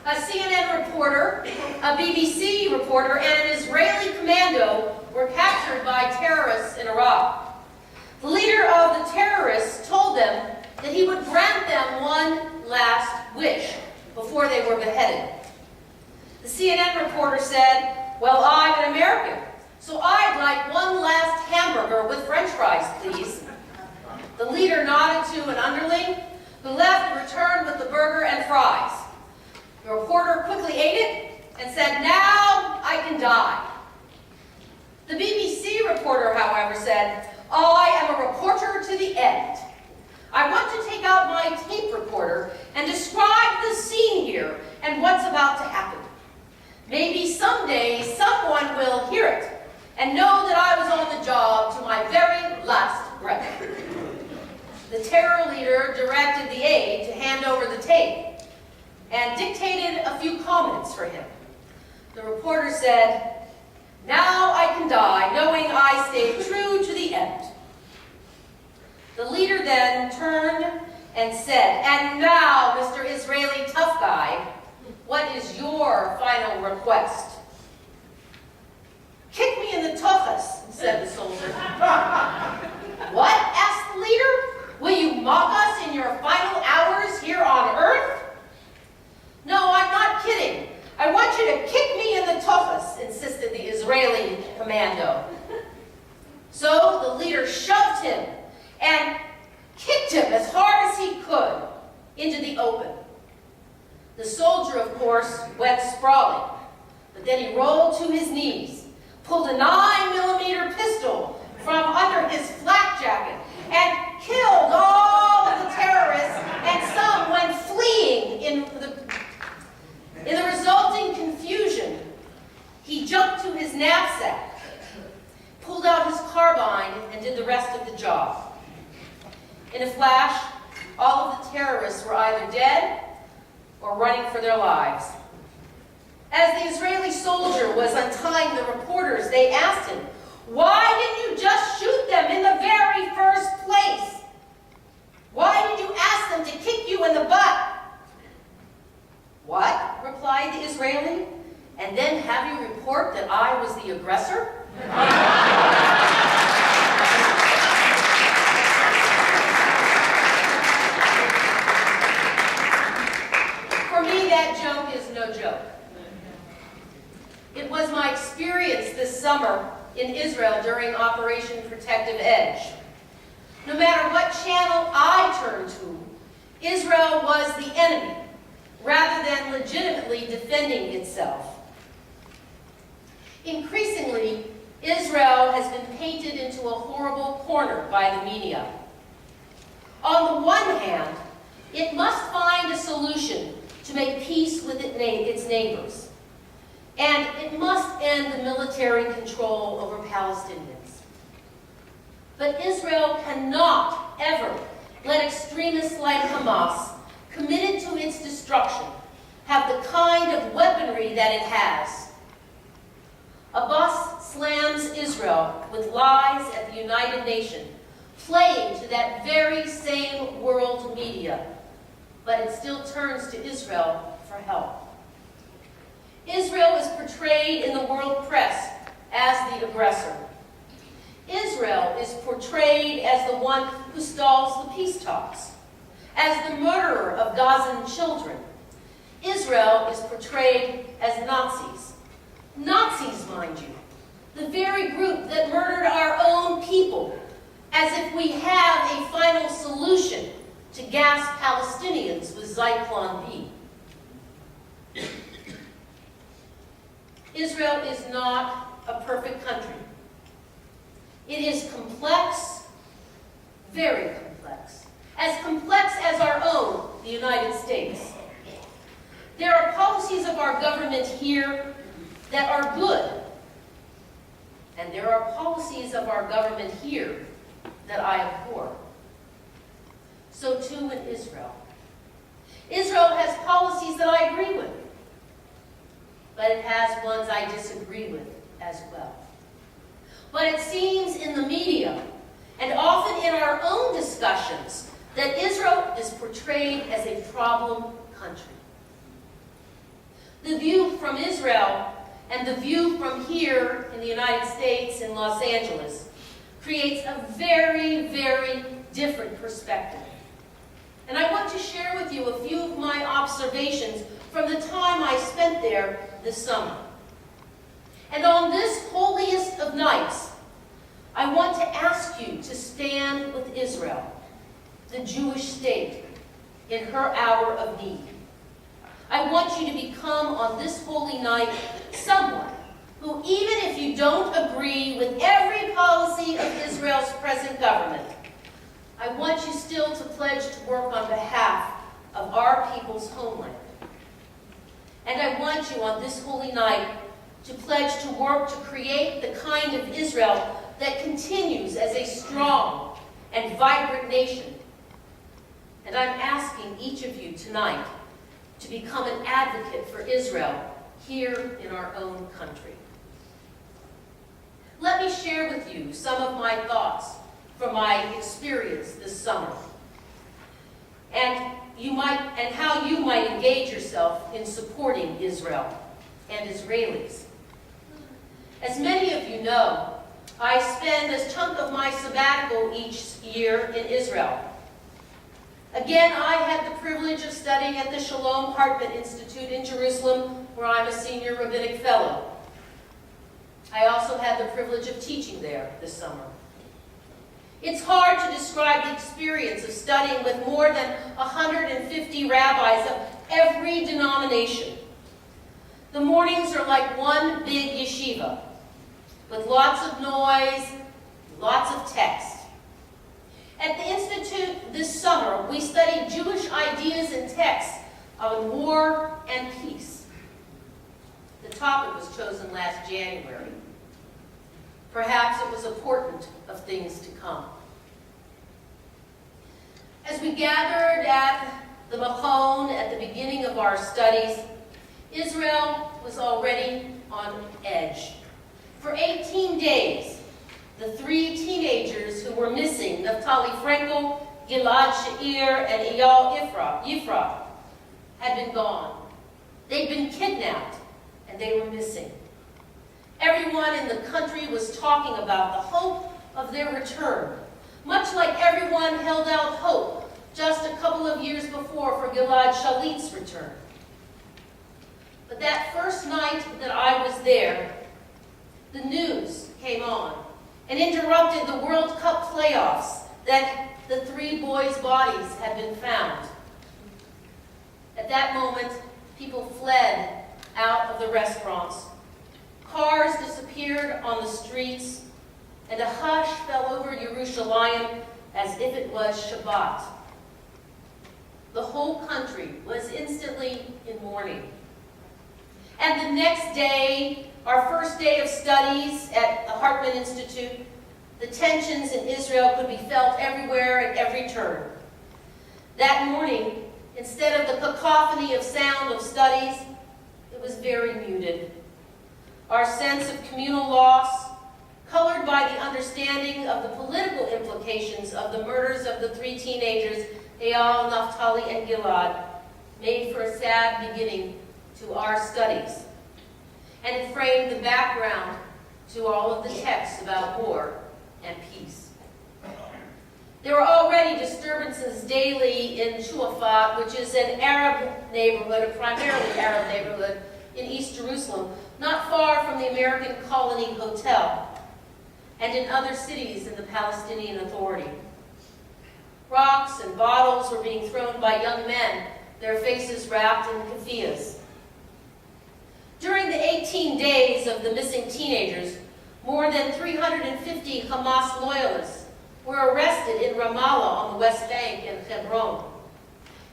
A CNN reporter, a BBC reporter, and an Israeli commando were captured by terrorists in Iraq. The leader of the terrorists told them that he would grant them one last wish before they were beheaded. The CNN reporter said, "Well, I'm an American, so I'd like one last hamburger with French fries, please." The leader nodded to an underling who left and returned with the burger and fries. The reporter quickly ate it and said, "Now I can die." The BBC reporter, however, said, "I am a reporter to the end. I want to take out my tape recorder and describe the scene here and what's about to happen. Maybe someday someone will hear it and know that I was on the job to my very last breath." The terror leader directed the aide to hand over the tape and dictated a few comments for him. The reporter said, "Now I can die knowing I stayed true to the end." The leader then turned and said, "And now, Mr. Israeli tough guy, what is your final request?" "Kick me in the tuchus," said the soldier. "What?" asked the leader. "Will you mock us in your final hours here on earth?" "No, I'm not kidding. I want you to kick me in the tuchus," insisted the Israeli commando. So the leader shoved him and kicked him as hard as he could into the open. The soldier, of course, went sprawling, but then he rolled to his knees, pulled a 9mm pistol from under his flak jacket, and killed all of the terrorists, and some went fleeing in the resulting confusion. He jumped to his knapsack, pulled out his carbine, and did the rest of the job. In a flash, all of the terrorists were either dead or running for their lives. As the Israeli soldier was untying the reporters, they asked him, "Why didn't you just shoot them in the very first place? Why did you ask them to kick you in the butt?" "What?" replied the Israeli. "And then have you report that I was the aggressor?" For me, that joke is no joke. It was my experience this summer in Israel during Operation Protective Edge. No matter what channel I turned to, Israel was the enemy, rather than legitimately defending itself. Increasingly, Israel has been painted into a horrible corner by the media. On the one hand, it must find a solution to make peace with its neighbors, and it must end the military control over Palestinians. But Israel cannot ever let extremists like Hamas, committed to its destruction, have the kind of weaponry that it has. Abbas slams Israel with lies at the United Nations, playing to that very same world media, but it still turns to Israel for help. Israel is portrayed in the world press as the aggressor. Israel is portrayed as the one who stalls the peace talks, as the murderer of Gazan children. Israel is portrayed as Nazis. Nazis, mind you, the very group that murdered our own people, as if we have a final solution to gas Palestinians with Zyklon B. Israel is not a perfect country. It is complex, very complex as our own, the United States. There are policies of our government here that are good, and there are policies of our government here that I abhor. So too in Israel. Israel has policies that I agree with, but it has ones I disagree with as well. But it seems in the media, and often in our own discussions, that Israel is portrayed as a problem country. The view from Israel and the view from here in the United States in Los Angeles creates a very, very different perspective. And I want to share with you a few of my observations from the time I spent there this summer. And on this holiest of nights, I want to ask you to stand with Israel, the Jewish state, in her hour of need. I want you to become on this holy night someone who, even if you don't agree with every policy of Israel's present government, I want you still to pledge to work on behalf of our people's homeland. And I want you on this holy night to pledge to work to create the kind of Israel that continues as a strong and vibrant nation. And I'm asking each of you tonight to become an advocate for Israel here in our own country. Let me share with you some of my thoughts from my experience this summer, and how you might engage yourself in supporting Israel and Israelis. As many of you know, I spend a chunk of my sabbatical each year in Israel. Again, I had the privilege of studying at the Shalom Hartman Institute in Jerusalem, where I'm a senior rabbinic fellow. I also had the privilege of teaching there this summer. It's hard to describe the experience of studying with more than 150 rabbis of every denomination. The mornings are like one big yeshiva, with lots of noise, lots of text. At the Institute this summer, we studied Jewish ideas and texts on war and peace. The topic was chosen last January. Perhaps it was a portent of things to come. As we gathered at the Machon at the beginning of our studies, Israel was already on edge. For 18 days, the three teenagers who were missing, Naftali Frankel, Gilad Sha'ir, and Eyal Yifra, had been gone. They'd been kidnapped, and they were missing. Everyone in the country was talking about the hope of their return, much like everyone held out hope just a couple of years before for Gilad Shalit's return. But that first night that I was there, the news came on and interrupted the World Cup playoffs that the three boys' bodies had been found. At that moment, people fled out of the restaurants. Cars disappeared on the streets, and a hush fell over Yerushalayim as if it was Shabbat. The whole country was instantly in mourning. And the next day, our first day of studies at the Hartman Institute, the tensions in Israel could be felt everywhere at every turn. That morning, instead of the cacophony of sound of studies, it was very muted. Our sense of communal loss, colored by the understanding of the political implications of the murders of the three teenagers, Eyal, Naftali, and Gilad, made for a sad beginning to our studies. And it framed the background to all of the texts about war and peace. There were already disturbances daily in Shuafat, which is an Arab neighborhood, a primarily Arab neighborhood in East Jerusalem, not far from the American Colony Hotel, and in other cities in the Palestinian Authority. Rocks and bottles were being thrown by young men, their faces wrapped in keffiyehs. During the 18 days of the missing teenagers, more than 350 Hamas loyalists were arrested in Ramallah on the West Bank and Hebron.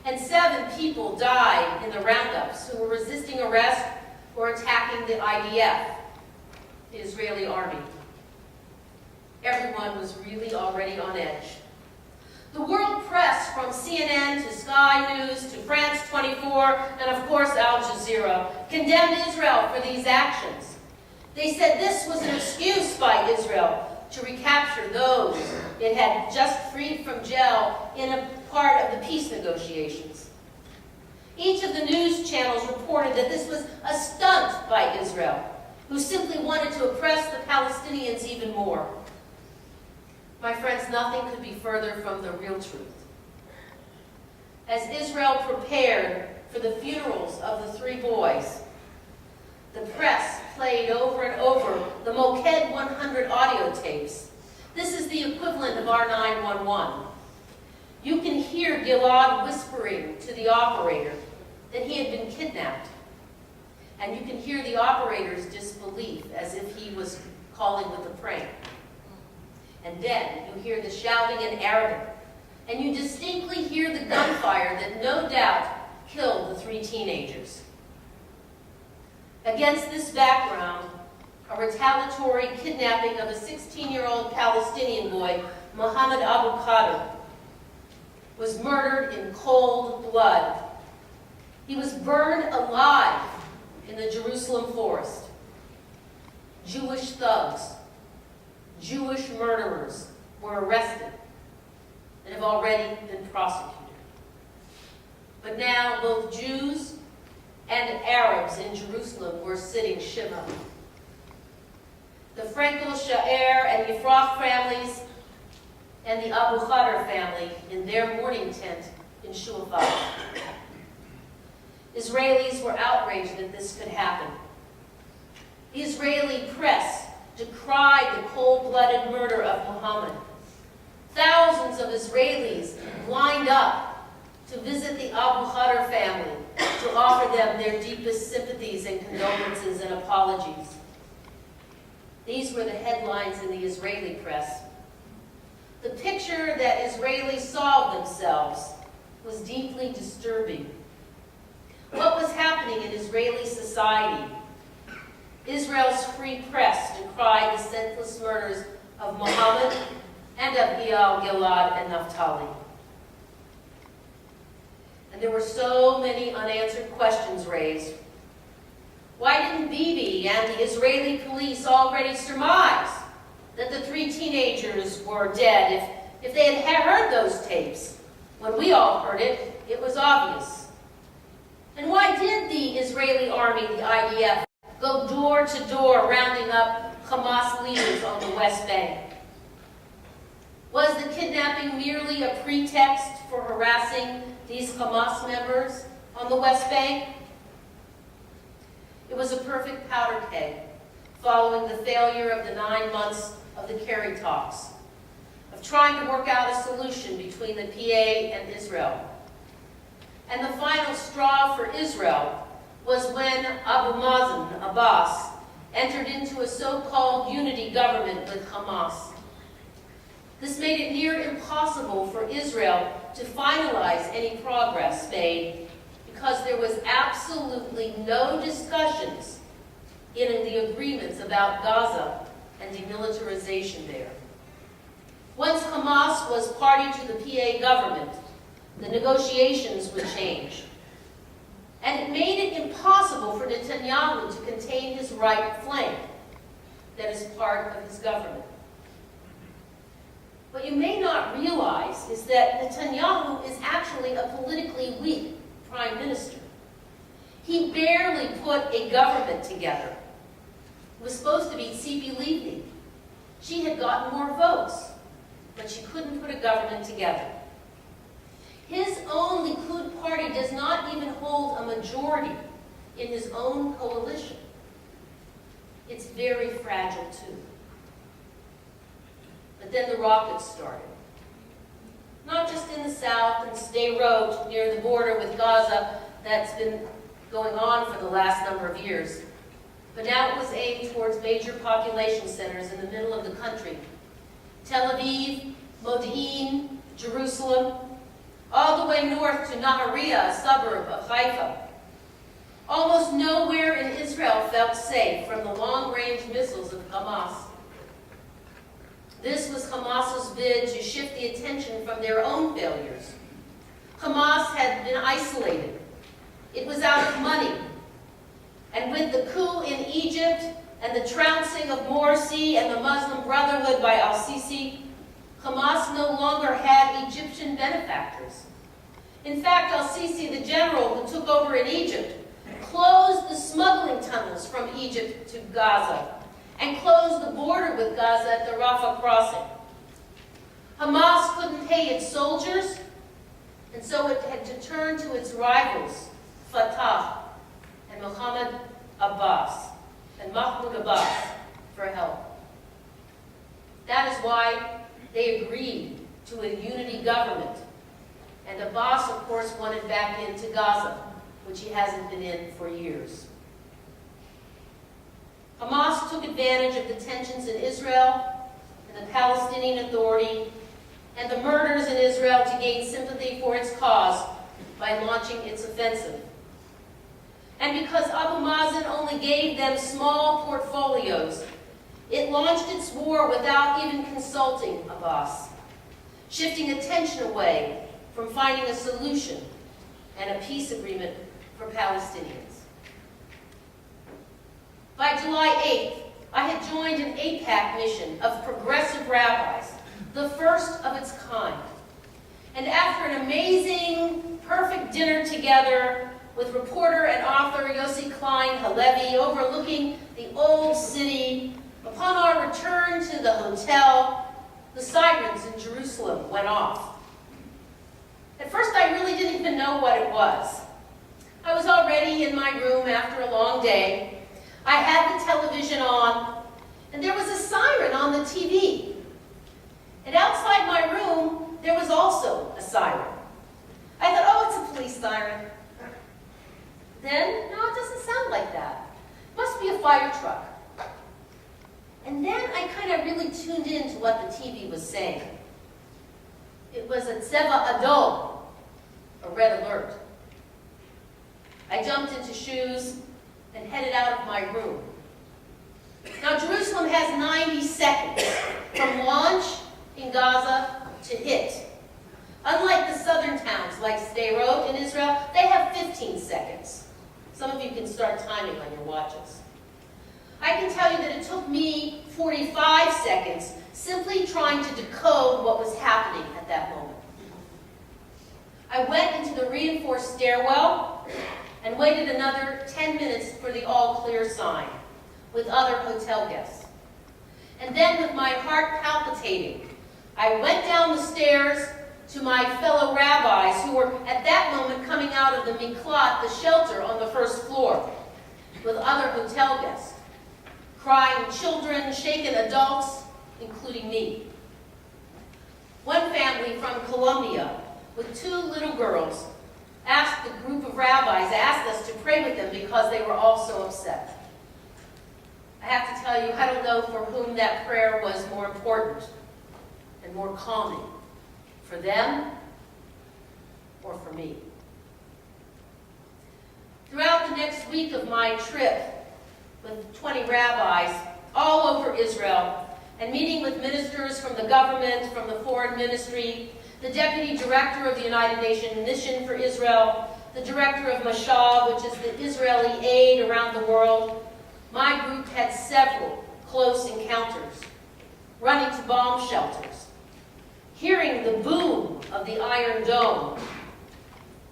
And 7 people died in the roundups who were resisting arrest or attacking the IDF, the Israeli army. Everyone was really already on edge. The world press, from CNN to Sky News to France 24, and of course Al Jazeera, condemned Israel for these actions. They said this was an excuse by Israel to recapture those it had just freed from jail in a part of the peace negotiations. Each of the news channels reported that this was a stunt by Israel, who simply wanted to oppress the Palestinians even more. My friends, nothing could be further from the real truth. As Israel prepared for the funerals of the 3 boys, the press played over and over the Moked 100 audio tapes. This is the equivalent of our 911. You can hear Gilad whispering to the operator that he had been kidnapped. And you can hear the operator's disbelief as if he was calling with a prank. And then you hear the shouting in Arabic, and you distinctly hear the gunfire that no doubt killed the 3 teenagers. Against this background, a retaliatory kidnapping of a 16-year-old Palestinian boy, Mohammed Abu Khadr, was murdered in cold blood. He was burned alive in the Jerusalem forest. Jewish thugs, Jewish murderers were arrested and have already been prosecuted. But now both Jews and Arabs in Jerusalem were sitting shiva. The Frankel, Sha'er, and Yifrach families and the Abu Khadr family in their mourning tent in Shulchan. Israelis were outraged that this could happen. The Israeli press decried the cold-blooded murder of Muhammad. Thousands of Israelis lined up to visit the Abu Khadr family to offer them their deepest sympathies and condolences and apologies. These were the headlines in the Israeli press. The picture that Israelis saw of themselves was deeply disturbing. What was happening in Israeli society? Israel's free press decried the senseless murders of Muhammad and of Eyal, Gilad, and Naphtali. And there were so many unanswered questions raised. Why didn't Bibi and the Israeli police already surmise that the 3 teenagers were dead if they had heard those tapes? When we all heard it, it was obvious. And why did the Israeli army, the IDF, go door to door rounding up Hamas leaders on the West Bank? Was the kidnapping merely a pretext for harassing these Hamas members on the West Bank? It was a perfect powder keg following the failure of the 9 months of the Kerry talks, of trying to work out a solution between the PA and Israel. And the final straw for Israel was when Abu Mazen Abbas entered into a so-called unity government with Hamas. This made it near impossible for Israel to finalize any progress made because there was absolutely no discussions in the agreements about Gaza and demilitarization there. Once Hamas was party to the PA government, the negotiations would change. And it made it impossible for Netanyahu to contain his right flank, that is part of his government. What you may not realize is that Netanyahu is actually a politically weak prime minister. He barely put a government together. It was supposed to be Tzipi Livni. She had gotten more votes, but she couldn't put a government together. His own Likud party does not even hold a majority in his own coalition. It's very fragile, too. But then the rockets started. Not just in the south and Sderot near the border with Gaza that's been going on for the last number of years, but now it was aimed towards major population centers in the middle of the country. Tel Aviv, Modi'in, Jerusalem, all the way north to Nahariya, a suburb of Haifa. Almost nowhere in Israel felt safe from the long-range missiles of Hamas. This was Hamas's bid to shift the attention from their own failures. Hamas had been isolated. It was out of money. And with the coup in Egypt and the trouncing of Morsi and the Muslim Brotherhood by al-Sisi, Hamas no longer had Egyptian benefactors. In fact, al-Sisi, the general who took over in Egypt, closed the smuggling tunnels from Egypt to Gaza and closed the border with Gaza at the Rafah crossing. Hamas couldn't pay its soldiers, and so it had to turn to its rivals, Fatah and Mahmoud Abbas, for help. That is why they agreed to a unity government. And Abbas, of course, wanted back into Gaza, which he hasn't been in for years. Hamas took advantage of the tensions in Israel and the Palestinian Authority and the murders in Israel to gain sympathy for its cause by launching its offensive. And because Abu Mazen only gave them small portfolios, it launched its war without even consulting Abbas, shifting attention away from finding a solution and a peace agreement for Palestinians. By July 8th, I had joined an AIPAC mission of progressive rabbis, the first of its kind. And after an amazing, perfect dinner together with reporter and author Yossi Klein Halevi overlooking the old city, upon our return to the hotel, the sirens in Jerusalem went off. At first, I really didn't even know what it was. I was already in my room after a long day. I had the television on, and there was a siren on the TV. And outside my room, there was also a siren. I thought, oh, it's a police siren. Then, no, it doesn't sound like that. It must be a fire truck. And then I kind of really tuned in to what the TV was saying. It was a Tzeva Adom, a red alert. I jumped into shoes and headed out of my room. Now, Jerusalem has 90 seconds from launch in Gaza to hit. Unlike the southern towns like Sderot in Israel, they have 15 seconds. Some of you can start timing on your watches. I can tell you that it took me 45 seconds simply trying to decode what was happening at that moment. I went into the reinforced stairwell and waited another 10 minutes for the all-clear sign with other hotel guests. And then, with my heart palpitating, I went down the stairs to my fellow rabbis who were at that moment coming out of the miklat, the shelter on the first floor, with other hotel guests, crying children, shaken adults, including me. One family from Colombia with 2 little girls asked the group of rabbis, asked us to pray with them because they were all so upset. I have to tell you, I don't know for whom that prayer was more important and more calming, for them or for me. Throughout the next week of my trip with 20 rabbis all over Israel and meeting with ministers from the government, from the foreign ministry, the deputy director of the United Nations Mission for Israel, the director of Mashal, which is the Israeli aid around the world, my group had several close encounters, running to bomb shelters, hearing the boom of the Iron Dome,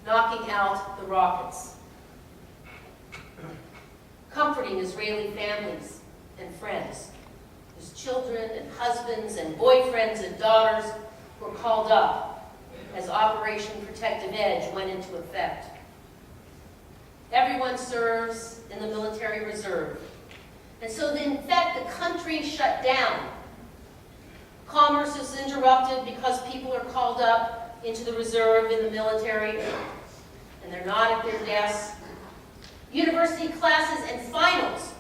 knocking out the rockets, comforting Israeli families and friends whose children and husbands and boyfriends and daughters were called up as Operation Protective Edge went into effect. Everyone serves in the military reserve. And so, in fact, the country shut down. Commerce is interrupted because people are called up into the reserve in the military, and they're not at their desks. University classes and finals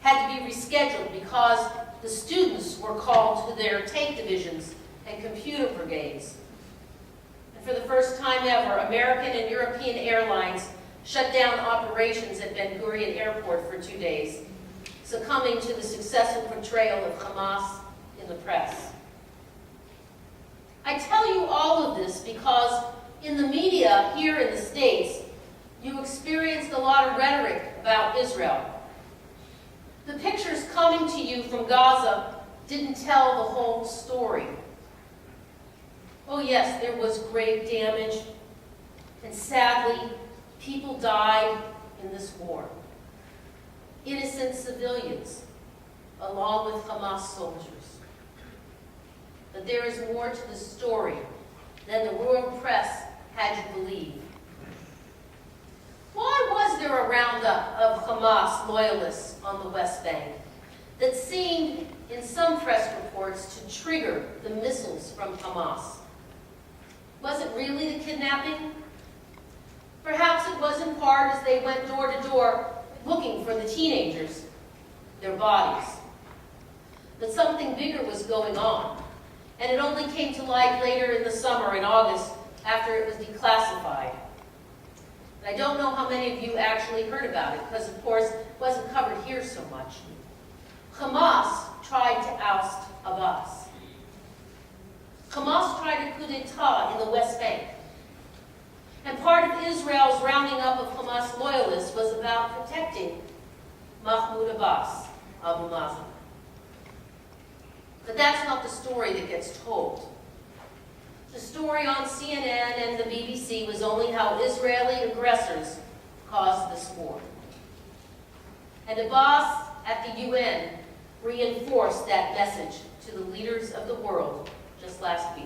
had to be rescheduled because the students were called to their tank divisions and computer brigades. And for the first time ever, American and European airlines shut down operations at Ben Gurion Airport for 2 days, succumbing to the successful portrayal of Hamas in the press. I tell you all of this because in the media here in the States, you experienced a lot of rhetoric about Israel. The pictures coming to you from Gaza didn't tell the whole story. Oh yes, there was grave damage, And sadly, people died in this war. Innocent civilians, along with Hamas soldiers. But there is more to the story than the world press had you believe. Why was there a roundup of Hamas loyalists on the West Bank that seemed, in some press reports, to trigger the missiles from Hamas? Was it really the kidnapping? Perhaps it was in part as they went door to door looking for the teenagers, their bodies. But something bigger was going on, and it only came to light later in the summer, in August, after it was declassified. And I don't know how many of you actually heard about it, because of course it wasn't covered here so much. Hamas tried to oust Abbas. Hamas tried a coup d'etat in the West Bank. And part of Israel's rounding up of Hamas loyalists was about protecting Mahmoud Abbas, Abu Mazen. But that's not the story that gets told. The story on CNN and the BBC was only how Israeli aggressors caused this war. And Abbas at the UN reinforced that message to the leaders of the world just last week.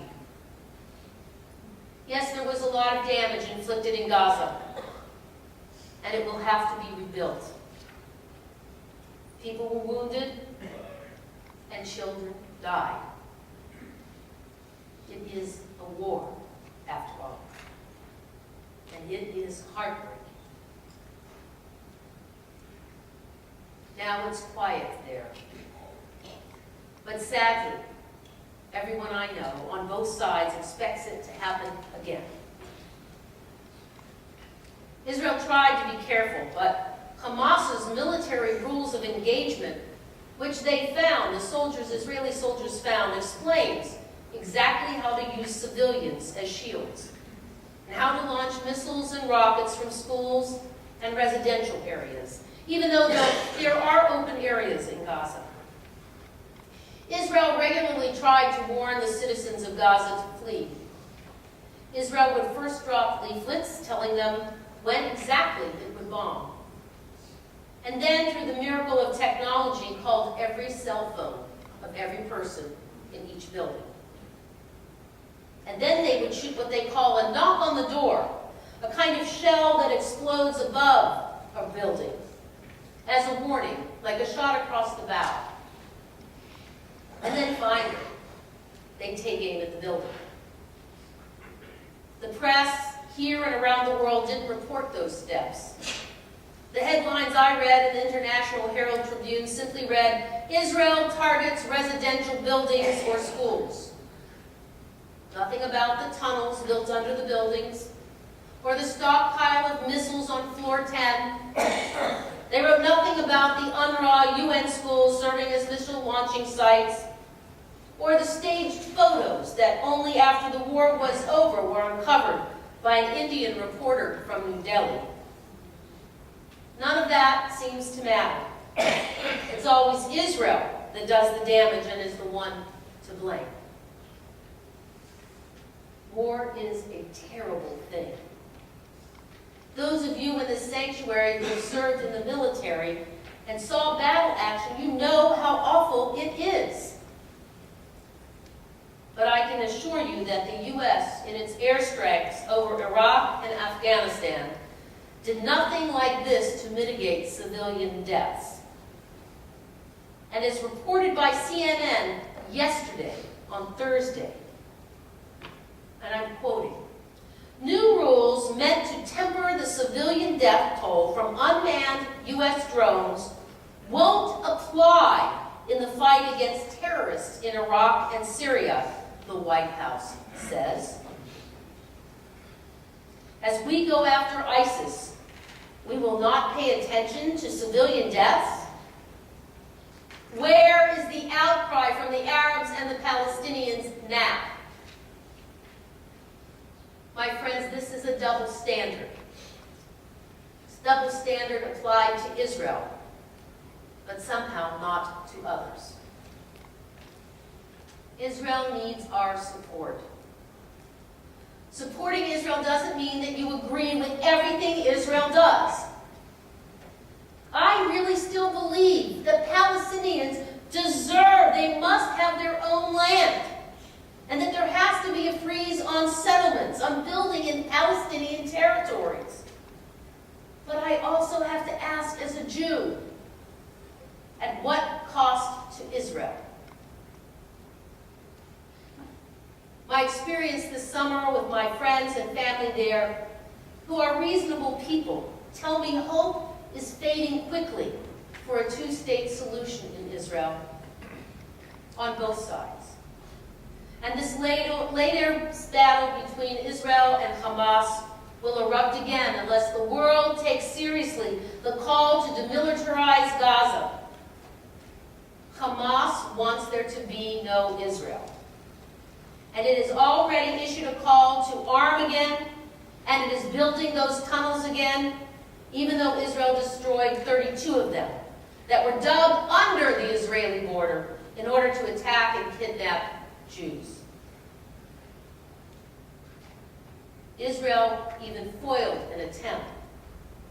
Yes, there was a lot of damage inflicted in Gaza, and it will have to be rebuilt. People were wounded, and children died. It is a war, after all, and it is heartbreaking. Now it's quiet there. But sadly, everyone I know on both sides expects it to happen again. Israel tried to be careful, but Hamas's military rules of engagement, which they found, Israeli soldiers found, explains exactly how to use civilians as shields, and how to launch missiles and rockets from schools and residential areas, even though there are open areas in Gaza. Israel regularly tried to warn the citizens of Gaza to flee. Israel would first drop leaflets telling them when exactly it would bomb. And then, through the miracle of technology, called every cell phone of every person in each building. And then they would shoot what they call a knock on the door, a kind of shell that explodes above a building as a warning, like a shot across the bow. And then finally, they take aim at the building. The press here and around the world didn't report those steps. The headlines I read in the International Herald Tribune simply read, "Israel targets residential buildings or schools." Nothing about the tunnels built under the buildings, or the stockpile of missiles on floor 10. They wrote nothing about the UNRWA UN schools serving as missile launching sites, or the staged photos that only after the war was over were uncovered by an Indian reporter from New Delhi. None of that seems to matter. It's always Israel that does the damage and is the one to blame. War is a terrible thing. Those of you in this sanctuary who have served in the military and saw battle action, you know how awful it is. But I can assure you that the U.S., in its airstrikes over Iraq and Afghanistan, did nothing like this to mitigate civilian deaths. And as reported by CNN yesterday, on Thursday, and I'm quoting, "New rules meant to temper the civilian death toll from unmanned U.S. drones won't apply in the fight against terrorists in Iraq and Syria," the White House says. As we go after ISIS, we will not pay attention to civilian deaths? Where is the outcry from the Arabs and the Palestinians now? My friends, this is a double standard. It's double standard applied to Israel, but somehow not to others. Israel needs our support. Supporting Israel doesn't mean that you agree with everything Israel does. I really still believe that Palestinians deserve, they must have their own land, and that there has to be a freeze on settlements, on building in Palestinian territories. But I also have to ask, as a Jew, at what cost to Israel? My experience this summer with my friends and family there, who are reasonable people, tell me hope is fading quickly for a two-state solution in Israel on both sides. And this later battle between Israel and Hamas will erupt again unless the world takes seriously the call to demilitarize Gaza. Hamas wants there to be no Israel. And it has already issued a call to arm again, and it is building those tunnels again, even though Israel destroyed 32 of them that were dug under the Israeli border in order to attack and kidnap Jews. Israel even foiled an attempt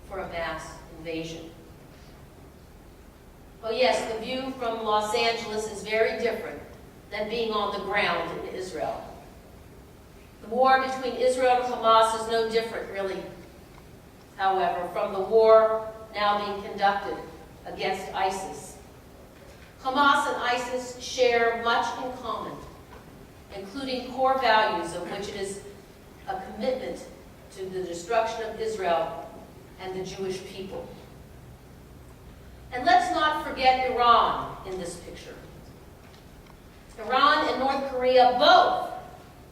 for a mass invasion. Oh yes, the view from Los Angeles is very different than being on the ground in Israel. The war between Israel and Hamas is no different, really, however, from the war now being conducted against ISIS. Hamas and ISIS share much in common, including core values of which it is a commitment to the destruction of Israel and the Jewish people. And let's not forget Iran in this picture. Iran and North Korea both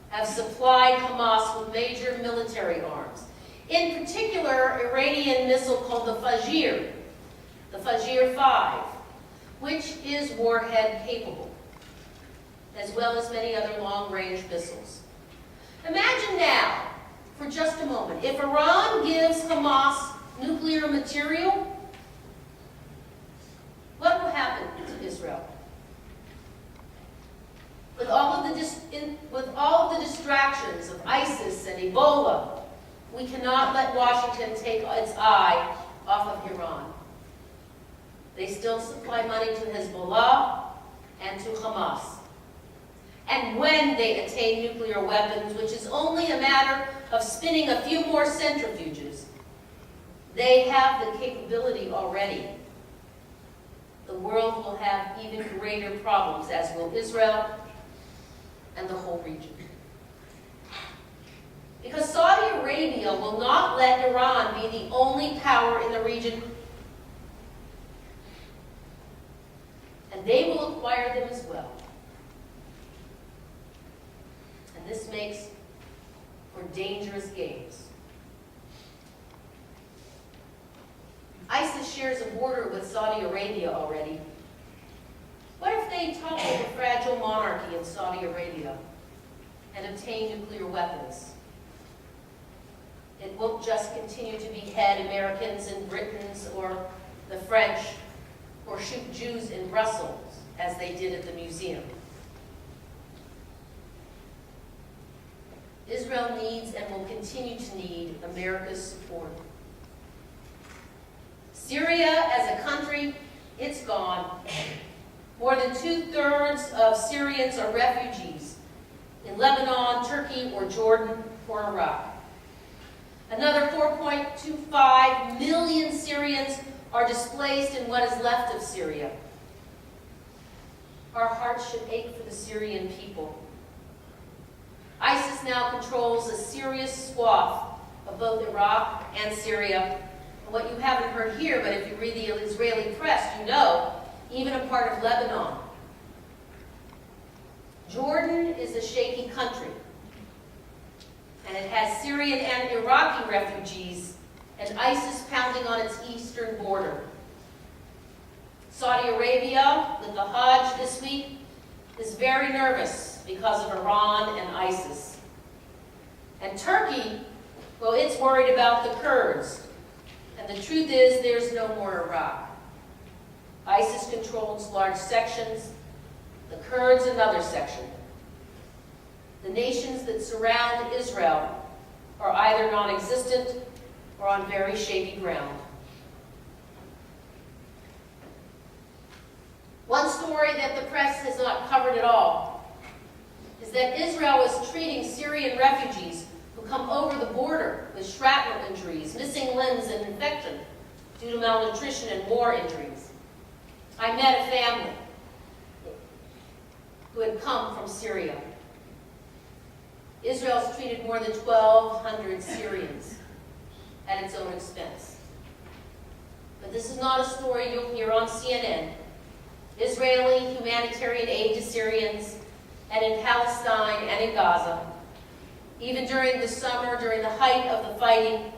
have supplied Hamas with major military arms. In particular, Iranian missile called the Fajr 5, which is warhead capable, as well as many other long-range missiles. Imagine now, for just a moment, if Iran gives Hamas nuclear material, what will happen to Israel? With all of the distractions of ISIS and Ebola, we cannot let Washington take its eye off of Iran. They still supply money to Hezbollah and to Hamas. And when they attain nuclear weapons, which is only a matter of spinning a few more centrifuges, they have the capability already. The world will have even greater problems, as will Israel and the whole region. Because Saudi Arabia will not let Iran be the only power in the region, and they will acquire them as well. And this makes for dangerous games. ISIS shares a border with Saudi Arabia already. What if they topple the fragile monarchy in Saudi Arabia and obtain nuclear weapons? It won't just continue to behead Americans and Britons or the French or shoot Jews in Brussels, as they did at the museum. Israel needs and will continue to need America's support. Syria as a country, it's gone. More than 2/3 of Syrians are refugees in Lebanon, Turkey, or Jordan, or Iraq. Another 4.25 million Syrians are displaced in what is left of Syria. Our hearts should ache for the Syrian people. ISIS now controls a serious swath of both Iraq and Syria. And what you haven't heard here, but if you read the Israeli press, you know, even a part of Lebanon. Jordan is a shaky country, and it has Syrian and Iraqi refugees and ISIS pounding on its eastern border. Saudi Arabia, with the Hajj this week, is very nervous because of Iran and ISIS. And Turkey, well, it's worried about the Kurds. And the truth is, there's no more Iraq. ISIS controls large sections, the Kurds another section. The nations that surround Israel are either non-existent or on very shaky ground. One story that the press has not covered at all is that Israel is treating Syrian refugees who come over the border with shrapnel injuries, missing limbs, and infection due to malnutrition and war injuries. I met a family who had come from Syria. Israel's treated more than 1,200 Syrians at its own expense. But this is not a story you'll hear on CNN. Israeli humanitarian aid to Syrians and in Palestine and in Gaza. Even during the summer, during the height of the fighting,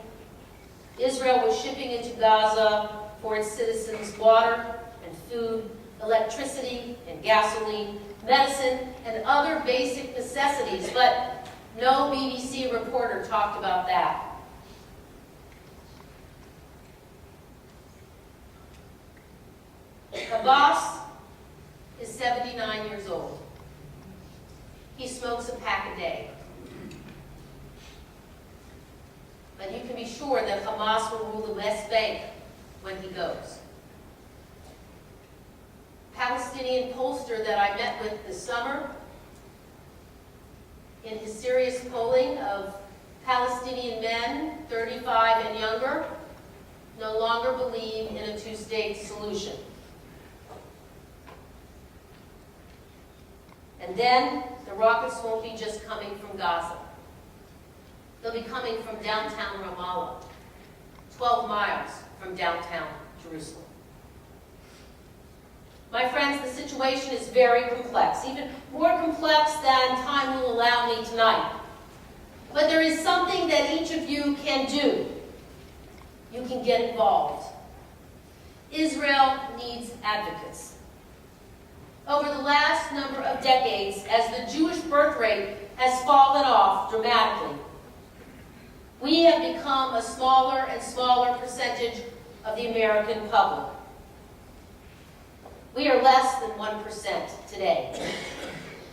Israel was shipping into Gaza for its citizens water and food, electricity and gasoline, medicine and other basic necessities, but no BBC reporter talked about that. Abbas is 79 years old. He smokes a pack a day. But you can be sure that Hamas will rule the West Bank when he goes. Palestinian pollster that I met with this summer, in his serious polling of Palestinian men, 35 and younger, no longer believe in a two-state solution. And then the rockets won't be just coming from Gaza. They'll be coming from downtown Ramallah, 12 miles from downtown Jerusalem. My friends, the situation is very complex, even more complex than time will allow me tonight. But there is something that each of you can do. You can get involved. Israel needs advocates. Over the last number of decades, as the Jewish birth rate has fallen off dramatically, we have become a smaller and smaller percentage of the American public. We are less than 1% today.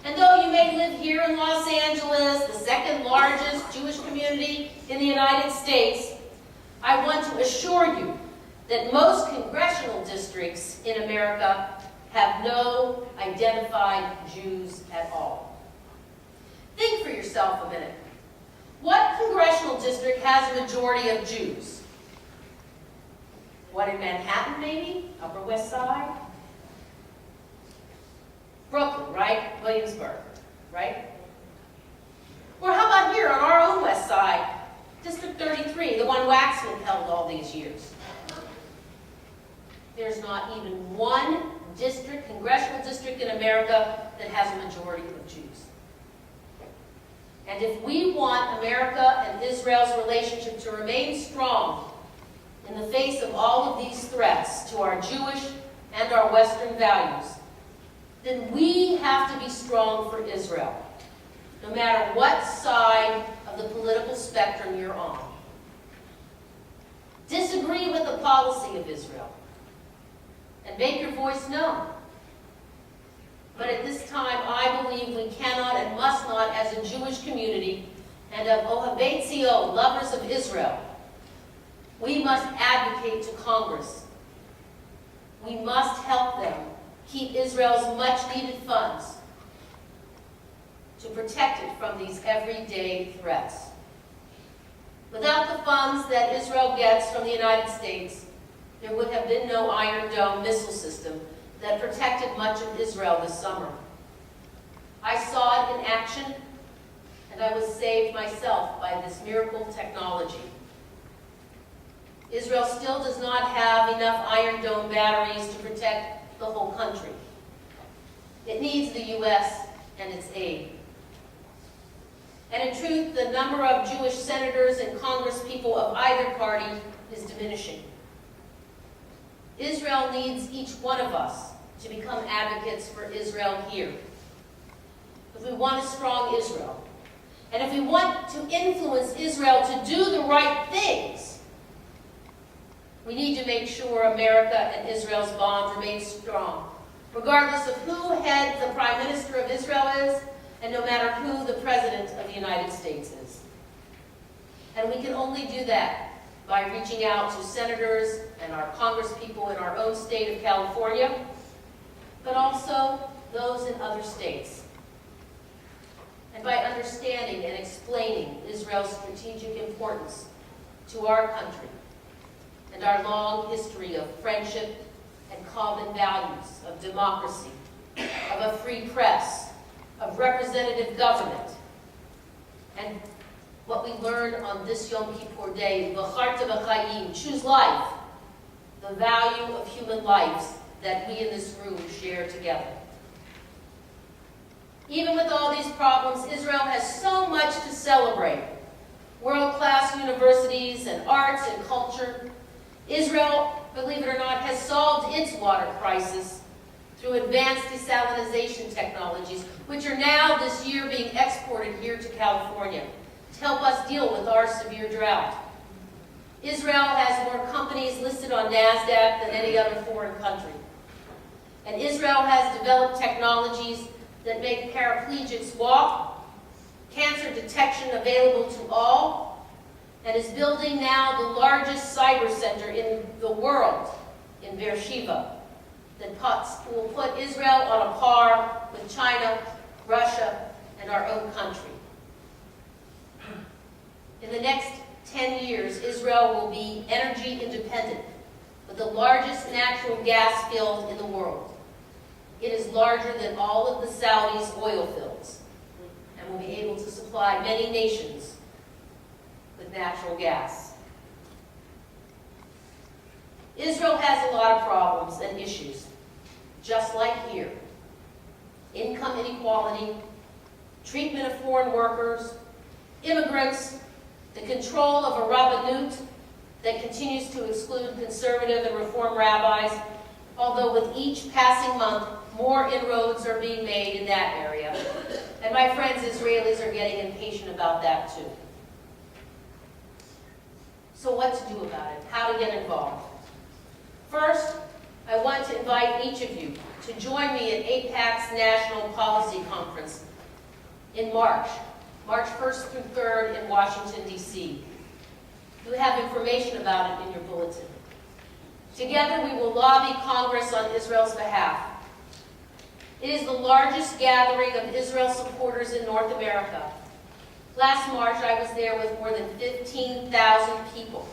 And though you may live here in Los Angeles, the second largest Jewish community in the United States, I want to assure you that most congressional districts in America have no identified Jews at all. Think for yourself a minute. What congressional district has a majority of Jews? What, in Manhattan, maybe? Upper West Side? Brooklyn, right? Williamsburg, right? Or how about here on our own West Side? District 33, the one Waxman held all these years. There's not even one district, congressional district in America that has a majority of Jews. And if we want America and Israel's relationship to remain strong in the face of all of these threats to our Jewish and our Western values, then we have to be strong for Israel, no matter what side of the political spectrum you're on. Disagree with the policy of Israel and make your voice known. But at this time, I believe we cannot and must not, as a Jewish community and of Ohavei Tzion, lovers of Israel, we must advocate to Congress. We must help them keep Israel's much-needed funds to protect it from these everyday threats. Without the funds that Israel gets from the United States, there would have been no Iron Dome missile system that protected much of Israel this summer. I saw it in action, and I was saved myself by this miracle technology. Israel still does not have enough Iron Dome batteries to protect the whole country. It needs the U.S. and its aid. And in truth, the number of Jewish senators and congresspeople of either party is diminishing. Israel needs each one of us to become advocates for Israel here. If we want a strong Israel, and if we want to influence Israel to do the right things, we need to make sure America and Israel's bond remains strong, regardless of who head the Prime Minister of Israel is, and no matter who the President of the United States is. And we can only do that by reaching out to senators and our congresspeople in our own state of California, but also those in other states. And by understanding and explaining Israel's strategic importance to our country and our long history of friendship and common values of democracy, of a free press, of representative government, and what we learned on this Yom Kippur day, v'charta b'chayim, choose life, the value of human lives that we in this room share together. Even with all these problems, Israel has so much to celebrate. World-class universities and arts and culture. Israel, believe it or not, has solved its water crisis through advanced desalination technologies, which are now this year being exported here to California to help us deal with our severe drought. Israel has more companies listed on NASDAQ than any other foreign country. And Israel has developed technologies that make paraplegics walk, cancer detection available to all, and is building now the largest cyber center in the world in Beersheba that will put Israel on a par with China, Russia, and our own country. In the next 10 years, Israel will be energy independent with the largest natural gas field in the world. It is larger than all of the Saudis' oil fields and will be able to supply many nations with natural gas. Israel has a lot of problems and issues, just like here. Income inequality, treatment of foreign workers, immigrants, the control of a rabbinut that continues to exclude conservative and reform rabbis, although with each passing month, more inroads are being made in that area. And my friends Israelis are getting impatient about that too. So what to do about it? How to get involved? First, I want to invite each of you to join me at AIPAC's National Policy Conference in March 1st through 3rd in Washington, D.C. You have information about it in your bulletin. Together we will lobby Congress on Israel's behalf. It is the largest gathering of Israel supporters in North America. Last March, I was there with more than 15,000 people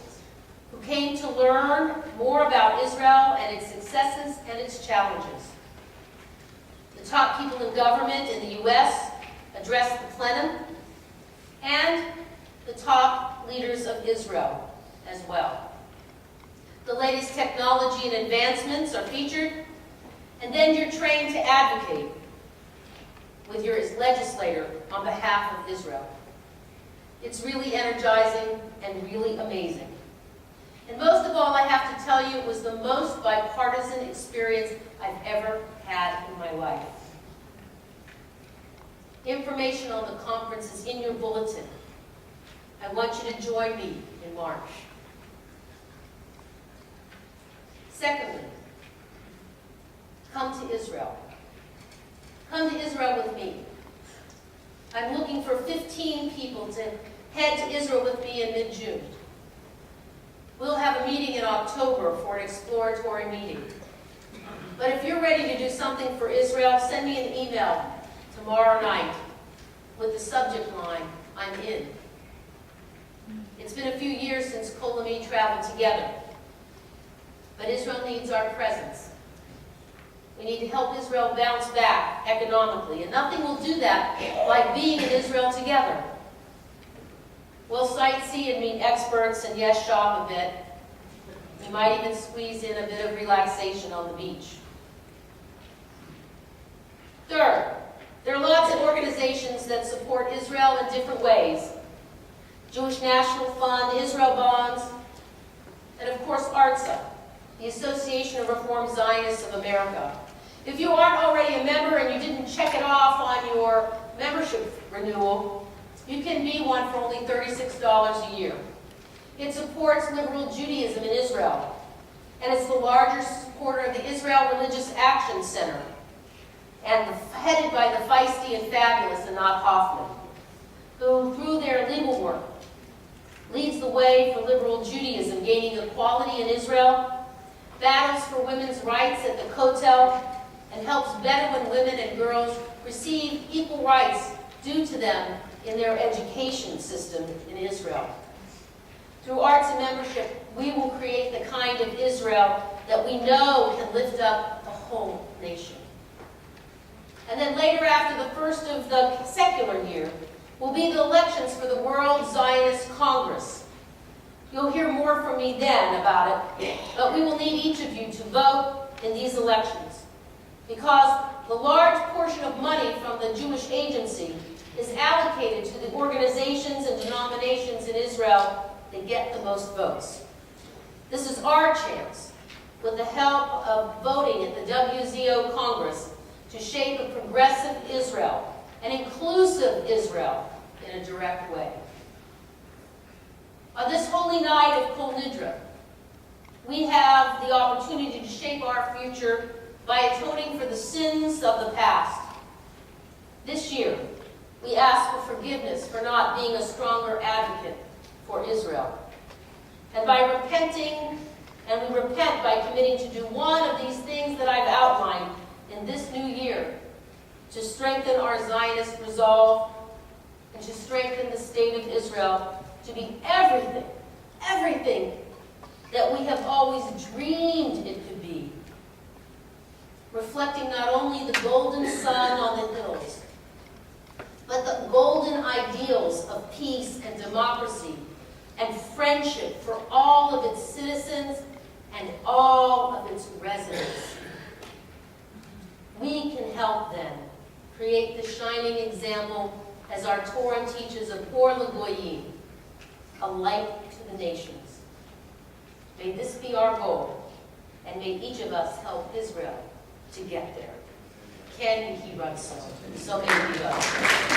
who came to learn more about Israel and its successes and its challenges. The top people in government in the U.S. addressed the plenum, and the top leaders of Israel as well. The latest technology and advancements are featured, and then you're trained to advocate with your legislator on behalf of Israel. It's really energizing and really amazing. And most of all, I have to tell you, it was the most bipartisan experience I've ever had in my life. Information on the conference is in your bulletin. I want you to join me in March. Secondly, come to Israel. Come to Israel with me. I'm looking for 15 people to head to Israel with me in mid-June. We'll have a meeting in October for an exploratory meeting. But if you're ready to do something for Israel, send me an email tomorrow night with the subject line, I'm in. It's been a few years since Kol and me traveled together. But Israel needs our presence. We need to help Israel bounce back economically, and nothing will do that like being in Israel together. We'll sightsee and meet experts and yes, shop a bit. We might even squeeze in a bit of relaxation on the beach. Third, there are lots of organizations that support Israel in different ways. Jewish National Fund, Israel Bonds, and of course ARTSA, the Association of Reformed Zionists of America. If you aren't already a member and you didn't check it off on your membership renewal, you can be one for only $36 a year. It supports liberal Judaism in Israel, and it's the largest supporter of the Israel Religious Action Center, and headed by the feisty and fabulous Anat Hoffman, who, through their legal work, leads the way for liberal Judaism gaining equality in Israel, battles for women's rights at the Kotel, and helps Bedouin women and girls receive equal rights due to them in their education system in Israel. Through arts and membership, we will create the kind of Israel that we know can lift up the whole nation. And then later, after the first of the secular year, will be the elections for the World Zionist Congress. You'll hear more from me then about it, but we will need each of you to vote in these elections, because the large portion of money from the Jewish Agency is allocated to the organizations and denominations in Israel that get the most votes. This is our chance, with the help of voting at the WZO Congress, to shape a progressive Israel, an inclusive Israel, in a direct way. On this holy night of Kol Nidrei, we have the opportunity to shape our future by atoning for the sins of the past. This year, we ask for forgiveness for not being a stronger advocate for Israel. And by repenting, and we repent by committing to do one of these things that I've outlined in this new year, to strengthen our Zionist resolve and to strengthen the state of Israel to be everything that we have always dreamed it could be, reflecting not only the golden sun on the hills, but the golden ideals of peace and democracy and friendship for all of its citizens and all of its residents. We can help then create the shining example, as our Torah teaches, of Or L'Goyim, a light to the nations. May this be our goal, and may each of us help Israel to get there. Can He run so? So may we go.